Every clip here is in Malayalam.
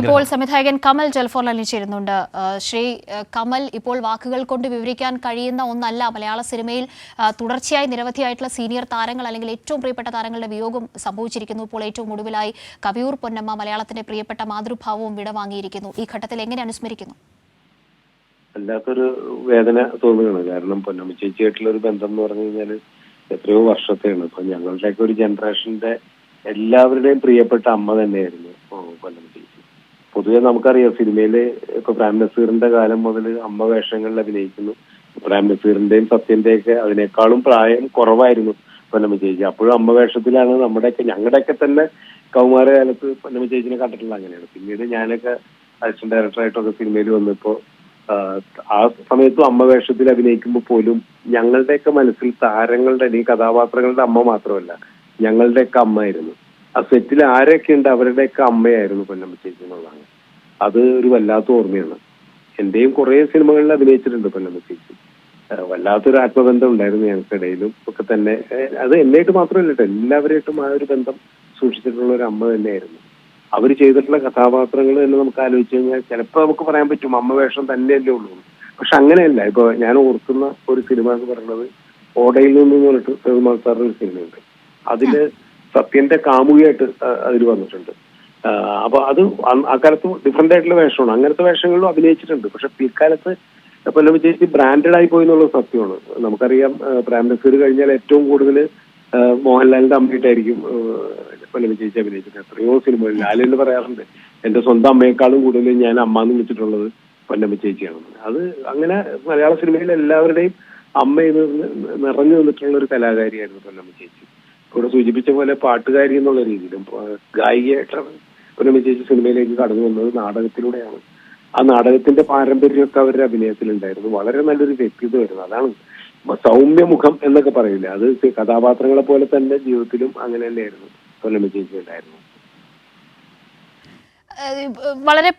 ഇപ്പോൾ സംവിധായകൻ കമൽ ടെലിഫോണിൽ ചേരുന്നുണ്ട്. ശ്രീ കമൽ, ഇപ്പോൾ വാക്കുകൾ കൊണ്ട് വിവരിക്കാൻ കഴിയുന്ന ഒന്നല്ല മലയാള സിനിമയിൽ തുടർച്ചയായി നിരവധിയായിട്ടുള്ള സീനിയർ താരങ്ങൾ അല്ലെങ്കിൽ ഏറ്റവും പ്രിയപ്പെട്ട താരങ്ങളുടെ വിയോഗം സംഭവിച്ചിരിക്കുന്നു. ഇപ്പോൾ ഏറ്റവും ഒടുവിലായി കവിയൂർ പൊന്നമ്മ, മലയാളത്തിന്റെ പ്രിയപ്പെട്ട മാതൃഭാവവും വിടവാങ്ങിയിരിക്കുന്നു. ഈ ഘട്ടത്തിൽ എങ്ങനെ അനുസ്മരിക്കുന്നു? വല്ലാത്തൊരു വേദന തോന്നുകയാണ്. കാരണം പൊന്നമ്മ ചേച്ചിയായിട്ടുള്ള ഒരു ബന്ധം എന്ന് പറഞ്ഞു കഴിഞ്ഞാൽ എത്രയോ വർഷത്തെയാണ്. ഇപ്പൊ ഞങ്ങളുടെയൊക്കെ ഒരു ജനറേഷന്റെ എല്ലാവരുടെയും പ്രിയപ്പെട്ട അമ്മ തന്നെയായിരുന്നു പൊന്നമ്മ ചേച്ചി. പൊതുവെ നമുക്കറിയാം, സിനിമയില് ഇപ്പൊ പ്രേം നസീറിന്റെ കാലം മുതൽ അമ്മ വേഷങ്ങളിൽ അഭിനയിക്കുന്നു. പ്രേം നസീറിന്റെയും സത്യന്റെയൊക്കെ അതിനേക്കാളും പ്രായം കുറവായിരുന്നു പൊന്നമ്മ ചേച്ചി. അപ്പോഴും അമ്മ വേഷത്തിലാണ് ഞങ്ങളുടെയൊക്കെ തന്നെ കൗമാരകാലത്ത് പൊന്നമ്മ ചേച്ചിനെ കണ്ടിട്ടുള്ള അങ്ങനെയാണ്. പിന്നീട് ഞാനൊക്കെ അസിസ്റ്റന്റ് ഡയറക്ടറായിട്ടൊക്കെ സിനിമയിൽ വന്നപ്പോ ആ സമയത്തും അമ്മ വേഷത്തിൽ അഭിനയിക്കുമ്പോൾ പോലും ഞങ്ങളുടെയൊക്കെ മനസ്സിൽ താരങ്ങളുടെ അല്ലെങ്കിൽ കഥാപാത്രങ്ങളുടെ അമ്മ മാത്രമല്ല, ഞങ്ങളുടെയൊക്കെ അമ്മയായിരുന്നു. ആ സെറ്റിൽ ആരൊക്കെ ഉണ്ട് അവരുടെയൊക്കെ അമ്മയായിരുന്നു പൊന്നമ്മ ചേച്ചി എന്നുള്ളതാണ്. അത് ഒരു വല്ലാത്ത ഓർമ്മയാണ്. എന്റെയും കുറെ സിനിമകളിൽ അഭിനയിച്ചിട്ടുണ്ട് പൊന്നമ്മ ചേച്ചി. വല്ലാത്തൊരു ആത്മബന്ധം ഉണ്ടായിരുന്നു ഞങ്ങൾക്കിടയിലും ഒക്കെ തന്നെ. അത് എന്നായിട്ട് മാത്രമല്ല കേട്ടോ, എല്ലാവരായിട്ടും ആ ഒരു ബന്ധം സൂക്ഷിച്ചിട്ടുള്ള ഒരു അമ്മ തന്നെയായിരുന്നു. അവർ ചെയ്തിട്ടുള്ള കഥാപാത്രങ്ങൾ തന്നെ നമുക്ക് ആലോചിച്ച് കഴിഞ്ഞാൽ ചിലപ്പോൾ നമുക്ക് പറയാൻ പറ്റും അമ്മ വേഷം തന്നെയല്ലേ ഉള്ളൂ. പക്ഷെ അങ്ങനെയല്ല. ഇപ്പൊ ഞാൻ ഓർക്കുന്ന ഒരു സിനിമ എന്ന് പറയുന്നത് ഓടയിൽ നിന്ന് പറഞ്ഞിട്ട് പെരുമാൾ സാറിന്റെ ഒരു സിനിമയുണ്ട്. അതില് സത്യന്റെ കാമുകിയായിട്ട് അതിൽ വന്നിട്ടുണ്ട്. അപ്പൊ അത് അക്കാലത്ത് ഡിഫറെന്റ് ആയിട്ടുള്ള വേഷമാണ്. അങ്ങനത്തെ വേഷങ്ങളിലും അഭിനയിച്ചിട്ടുണ്ട്. പക്ഷെ പിൽക്കാലത്ത് പൊന്നമ്മ ചേച്ചി ബ്രാൻഡഡ് ആയി പോയി എന്നുള്ളത് സത്യമാണ്. നമുക്കറിയാം, പ്രേം നസീർ കഴിഞ്ഞാൽ ഏറ്റവും കൂടുതൽ മോഹൻലാലിന്റെ അമ്മയായിട്ടായിരിക്കും പൊന്നമ്മ ചേച്ചി അഭിനയിച്ചിട്ടുണ്ട്. എത്രയോ സിനിമകൾ ലാലെന്ന് പറയാറുണ്ട്, എന്റെ സ്വന്തം അമ്മയെക്കാളും കൂടുതൽ ഞാൻ അമ്മ എന്ന് വിളിച്ചിട്ടുള്ളത് പൊന്നമ്മ ചേച്ചിയാണെന്ന്. അത് അങ്ങനെ മലയാള സിനിമയിൽ എല്ലാവരുടെയും അമ്മ എന്ന് നിറഞ്ഞു നിന്നിട്ടുള്ള ഒരു കലാകാരിയായിരുന്നു പൊന്നമ്മ ചേച്ചി. ഇവിടെ സൂചിപ്പിച്ച പോലെ പാട്ടുകാരി എന്നുള്ള രീതിയിലും ഗായികയായിട്ടാണ് പൊന്നമ്മ ചേച്ചി സിനിമയിലേക്ക് കടന്നു വന്നത് നാടകത്തിലൂടെയാണ്. ആ നാടകത്തിന്റെ പാരമ്പര്യമൊക്കെ അവരുടെ അഭിനയത്തിലുണ്ടായിരുന്നു. വളരെ നല്ലൊരു വ്യക്തിത്വമായിരുന്നു. അതാണ് സൗമ്യമുഖം എന്നൊക്കെ പറയില്ല, അത് കഥാപാത്രങ്ങളെ പോലെ തന്നെ ജീവിതത്തിലും അങ്ങനെ തന്നെയായിരുന്നു പൊന്നമ്മ ചേച്ചി ഉണ്ടായിരുന്നു. വളരെ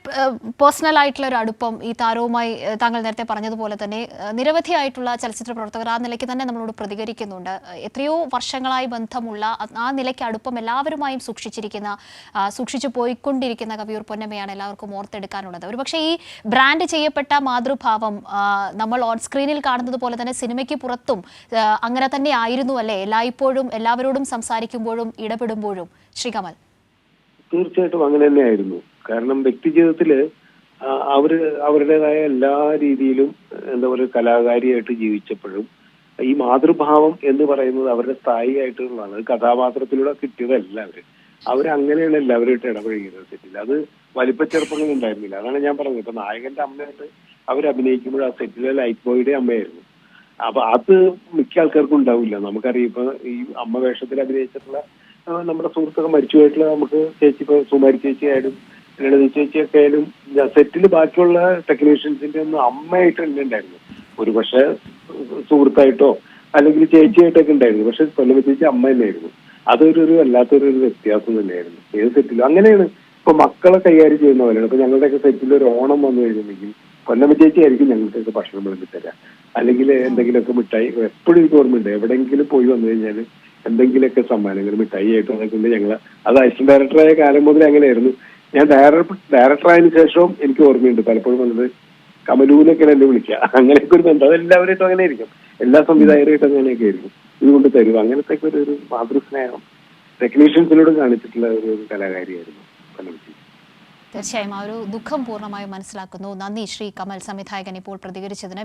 പേഴ്സണൽ ആയിട്ടുള്ള ഒരു അടുപ്പം ഈ താരവുമായി താങ്കൾ നേരത്തെ പറഞ്ഞതുപോലെ തന്നെ നിരവധിയായിട്ടുള്ള ചലച്ചിത്ര പ്രവർത്തകർ ആ നിലയ്ക്ക് തന്നെ നമ്മളോട് പ്രതികരിക്കുന്നുണ്ട്. എത്രയോ വർഷങ്ങളായി ബന്ധമുള്ള ആ നിലയ്ക്ക് അടുപ്പം എല്ലാവരുമായും സൂക്ഷിച്ചു പോയിക്കൊണ്ടിരിക്കുന്ന കവിയൂർ പൊന്നമ്മയാണ് എല്ലാവർക്കും ഓർത്തെടുക്കാനുള്ളത്. ഒരുപക്ഷെ ഈ ബ്രാൻഡ് ചെയ്യപ്പെട്ട മാതൃഭാവം നമ്മൾ ഓൺ സ്ക്രീനിൽ കാണുന്നത് പോലെ തന്നെ സിനിമയ്ക്ക് പുറത്തും അങ്ങനെ തന്നെ ആയിരുന്നു അല്ലേ? എല്ലായ്പ്പോഴും എല്ലാവരോടും സംസാരിക്കുമ്പോഴും ഇടപെടുമ്പോഴും ശ്രീകമൽ. തീർച്ചയായിട്ടും അങ്ങനെ തന്നെയായിരുന്നു. കാരണം വ്യക്തി ജീവിതത്തില് അവരുടേതായ എല്ലാ രീതിയിലും എന്താ പറയുക കലാകാരിയായിട്ട് ജീവിച്ചപ്പോഴും ഈ മാതൃഭാവം എന്ന് പറയുന്നത് അവരുടെ സ്ഥായിയായിട്ടുള്ളതാണ്. കഥാപാത്രത്തിലൂടെ കിട്ടിയതല്ല. അവരങ്ങനെയാണ് എല്ലാവരുമായിട്ട് ഇടപഴകിയത് സെറ്റിൽ. അത് വലിപ്പച്ചെറുപ്പങ്ങൾ ഉണ്ടായിരുന്നില്ല. അതാണ് ഞാൻ പറഞ്ഞത്. ഇപ്പൊ നായകന്റെ അമ്മയായിട്ട് അവർ അഭിനയിക്കുമ്പോൾ ആ സെറ്റിലെ ലൈറ്റ് ബോയുടെ അമ്മയായിരുന്നു. അപ്പൊ അത് മിക്ക ആൾക്കാർക്കും ഉണ്ടാവില്ല. നമുക്കറിയാം, ഇപ്പൊ ഈ അമ്മ വേഷത്തിൽ അഭിനയിച്ചിട്ടുള്ള നമ്മുടെ സുഹൃത്തുക്കൾ മരിച്ചുപോയിട്ടുള്ള നമുക്ക് ചേച്ചി, ഇപ്പൊ സുമാരി ചേച്ചി ആയാലും ലളിത ചേച്ചിയൊക്കെ ആയാലും സെറ്റിൽ ബാക്കിയുള്ള ടെക്നീഷ്യൻസിന്റെ ഒന്നും അമ്മയായിട്ട് തന്നെ ഉണ്ടായിരുന്നു. ഒരു പക്ഷെ സുഹൃത്തായിട്ടോ അല്ലെങ്കിൽ ചേച്ചിയായിട്ടൊക്കെ ഉണ്ടായിരുന്നു. പക്ഷെ പൊന്നമ്മ ചേച്ചി അമ്മ തന്നെയായിരുന്നു. അതൊരു വല്ലാത്തൊരു വ്യത്യാസം തന്നെയായിരുന്നു ഏത് സെറ്റിലും. അങ്ങനെയാണ് ഇപ്പൊ മക്കളെ കൈകാര്യം ചെയ്യുന്ന പോലെയാണ്. ഇപ്പൊ ഞങ്ങളുടെയൊക്കെ സെറ്റിൽ ഒരു ഓണം വന്നു കഴിഞ്ഞിട്ടുണ്ടെങ്കിൽ പൊന്നമ്മ ചേച്ചി ആയിരിക്കും ഞങ്ങൾക്കൊക്കെ ഭക്ഷണം വിളമ്പി തരാം, അല്ലെങ്കിൽ എന്തെങ്കിലുമൊക്കെ മിഠായി. എപ്പോഴും എനിക്ക് ഓർമ്മയുണ്ട്, എവിടെയെങ്കിലും പോയി വന്നു കഴിഞ്ഞാൽ എന്തെങ്കിലുമൊക്കെ സമ്മാനങ്ങൾ മിഠായി ആയിട്ട് അതൊക്കെ ഉണ്ട്. അത് അസിസ്റ്റന്റ് ഡയറക്ടറായ കാലം മുതൽ അങ്ങനെയായിരുന്നു. ഞാൻ ഡയറക്ടറായതിനു ശേഷവും എനിക്ക് ഓർമ്മയുണ്ട് പലപ്പോഴും വന്നത് കമലൂന്നൊക്കെയാണ് എന്നെ വിളിക്കുക. അങ്ങനെയൊക്കെ ഒരു ബന്ധം അതെല്ലാവരായിട്ടും അങ്ങനെ ആയിരിക്കും. എല്ലാ സംവിധായകരായിട്ടും അങ്ങനെയൊക്കെ ആയിരിക്കും. ഇതുകൊണ്ട് തരും. അങ്ങനത്തെ ഒരു മാതൃസ്നേഹം ടെക്നീഷ്യൻസിനോട് കാണിച്ചിട്ടുള്ള ഒരു കലാകാരിയായിരുന്നു പൊന്നമ്മ ചേച്ചി. തീർച്ചയായും ആ ഒരു ദുഃഖം പൂർണ്ണമായും മനസ്സിലാക്കുന്നു. നന്ദി ശ്രീ കമൽ, സംവിധായകൻ ഇപ്പോൾ പ്രതികരിച്ചതിന്.